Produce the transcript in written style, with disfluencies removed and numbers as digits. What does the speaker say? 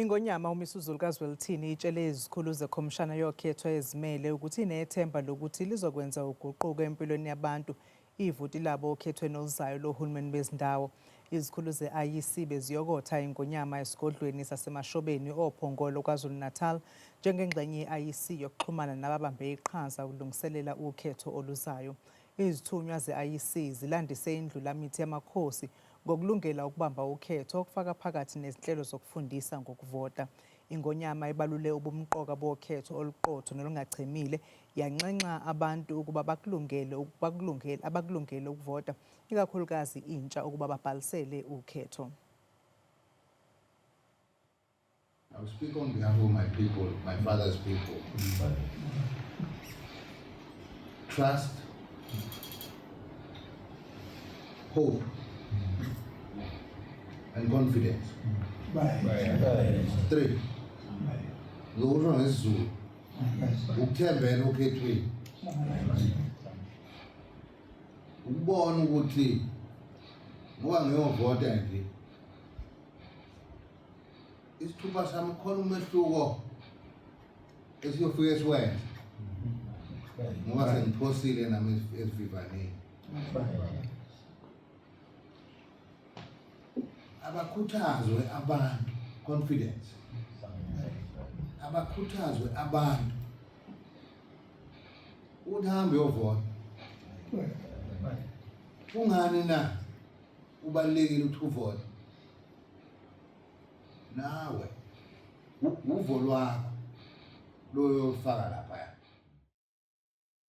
Ingonyama uMisuZulu kaZwelithini itshele izikhulu zekhomishana yokhetho ezimele ukuthi inethemba lokuthi lizokwenza uguquko empilweni yabantu ivoti labo okhethweni oluzayo lohulumeni bezindawo. Izikhulu ze-IEC beziyokotha ingonyama esigodlweni sasemashobeni ophongolo KwaZulu-Natal njengengxenye ye-IEC yokuxhumana nababambe iqhaza ukulungiselela ukhetho oluzayo. Izithunywa ze-IEC zilandise indlulamithi yamakhosi ngokulungela ukubamba ukhetho okufaka phakathi nezinhlelo zokufundisa ngokuvota. Ingonyama ibalule ubumqoka bokhetho oluqotho nolungachemile yanxenxa abantu ukuba abakulungele ukuvota, ikakhulukazi intsha ukuba babhalisele ukhetho. I will speak on behalf of my people, my father's people. Trust, hope, and confidence. Three. Ngokusho ngesiZulu ukuthembela okhethweni, ukubona ukuthi ngoba ngiyovota nje isithupha sami khona umehluko esiyofika siwenza ngoba sengiphosile nami esivivaneni. Abakhuthazwe abantu, confidence. Abakhuthazwe abantu ukuthi hambe uyovota. Kungani na ubalekile ukuthi uvote? Nawe uvo lwakho loyo ufaka lapha.